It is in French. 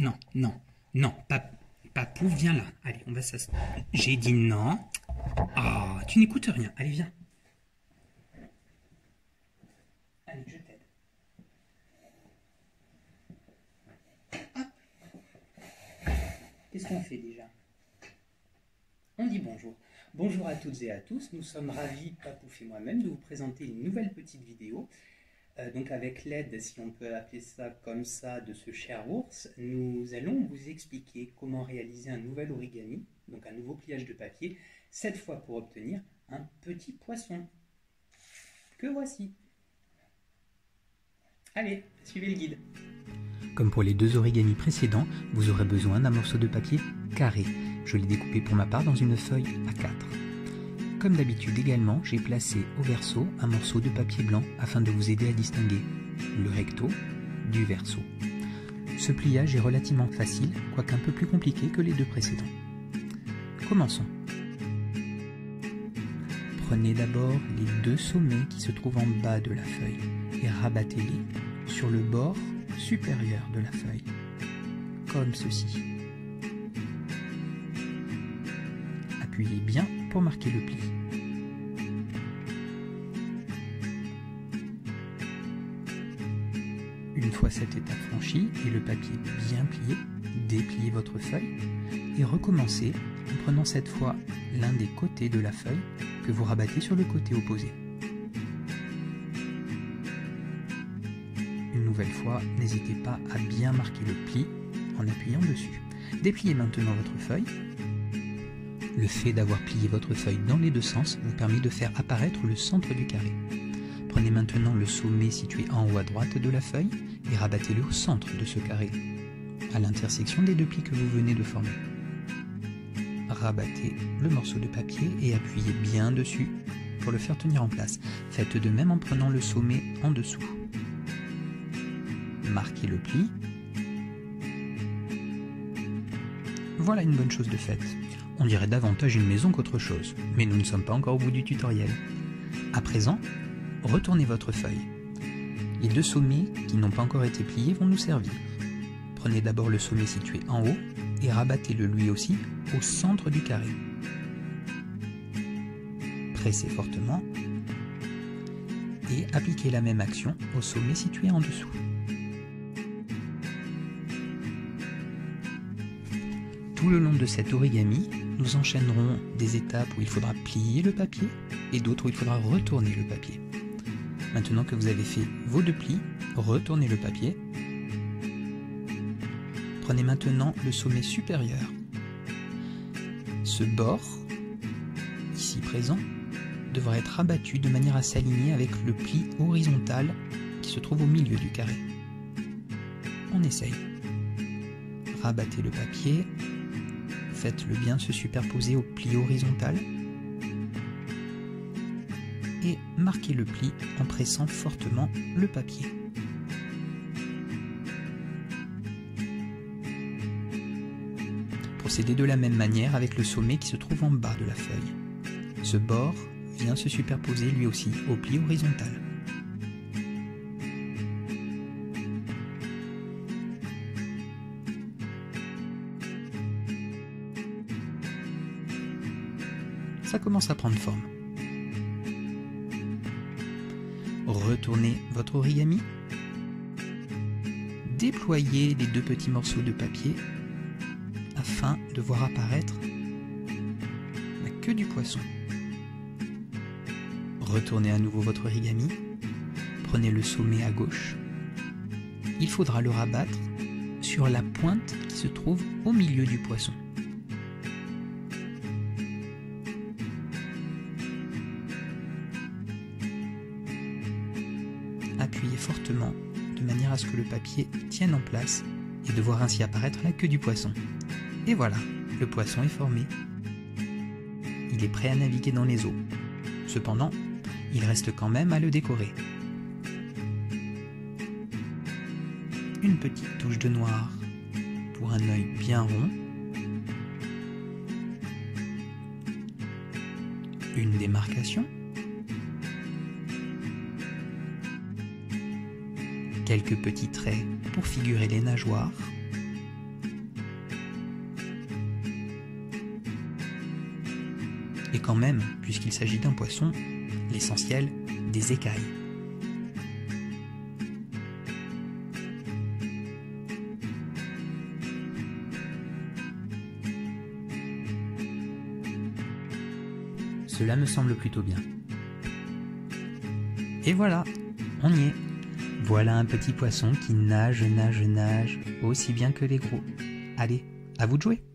non, non, non, Papou, viens là. Allez, on va s'asseoir. J'ai dit non. Ah, tu n'écoutes rien. Allez, viens. Allez, je t'aide. Hop. Qu'est-ce qu'on fait déjà? On dit bonjour. Bonjour à toutes et à tous. Nous sommes ravis, Papouf et moi-même, de vous présenter une nouvelle petite vidéo. Donc avec l'aide, si on peut appeler ça comme ça, de ce cher ours, nous allons vous expliquer comment réaliser un nouvel origami, donc un nouveau pliage de papier, cette fois pour obtenir un petit poisson, que voici. Allez, suivez le guide. Comme pour les deux origamis précédents, vous aurez besoin d'un morceau de papier carré. Je l'ai découpé pour ma part dans une feuille A4. Comme d'habitude également, j'ai placé au verso un morceau de papier blanc afin de vous aider à distinguer le recto du verso. Ce pliage est relativement facile, quoique un peu plus compliqué que les deux précédents. Commençons. Prenez d'abord les deux sommets qui se trouvent en bas de la feuille et rabattez-les sur le bord supérieur de la feuille, comme ceci. Appuyez bien pour marquer le pli. Une fois cette étape franchie et le papier bien plié, dépliez votre feuille et recommencez en prenant cette fois l'un des côtés de la feuille que vous rabattez sur le côté opposé. Une nouvelle fois, n'hésitez pas à bien marquer le pli en appuyant dessus. Dépliez maintenant votre feuille. Le fait d'avoir plié votre feuille dans les deux sens vous permet de faire apparaître le centre du carré. Prenez maintenant le sommet situé en haut à droite de la feuille et rabattez-le au centre de ce carré, à l'intersection des deux plis que vous venez de former. Rabattez le morceau de papier et appuyez bien dessus pour le faire tenir en place. Faites de même en prenant le sommet en dessous. Marquez le pli. Voilà une bonne chose de faite. On dirait davantage une maison qu'autre chose, mais nous ne sommes pas encore au bout du tutoriel. À présent, retournez votre feuille. Les deux sommets qui n'ont pas encore été pliés vont nous servir. Prenez d'abord le sommet situé en haut et rabattez-le lui aussi au centre du carré. Pressez fortement et appliquez la même action au sommet situé en dessous. Tout le long de cet origami, nous enchaînerons des étapes où il faudra plier le papier et d'autres où il faudra retourner le papier. Maintenant que vous avez fait vos deux plis, retournez le papier. Prenez maintenant le sommet supérieur. Ce bord, ici présent, devra être rabattu de manière à s'aligner avec le pli horizontal qui se trouve au milieu du carré. On essaye. Rabattez le papier. Faites-le bien se superposer au pli horizontal et marquez le pli en pressant fortement le papier. Procédez de la même manière avec le sommet qui se trouve en bas de la feuille. Ce bord vient se superposer lui aussi au pli horizontal. Ça commence à prendre forme. Retournez votre origami. Déployez les deux petits morceaux de papier afin de voir apparaître la queue du poisson. Retournez à nouveau votre origami. Prenez le sommet à gauche. Il faudra le rabattre sur la pointe qui se trouve au milieu du poisson. Appuyez fortement de manière à ce que le papier tienne en place et de voir ainsi apparaître la queue du poisson. Et voilà, le poisson est formé. Il est prêt à naviguer dans les eaux. Cependant, il reste quand même à le décorer. Une petite touche de noir pour un œil bien rond. Une démarcation. Quelques petits traits pour figurer les nageoires. et quand même, puisqu'il s'agit d'un poisson, l'essentiel, des écailles. Cela me semble plutôt bien. Et voilà, on y est. Voilà un petit poisson qui nage, aussi bien que les gros. Allez, à vous de jouer!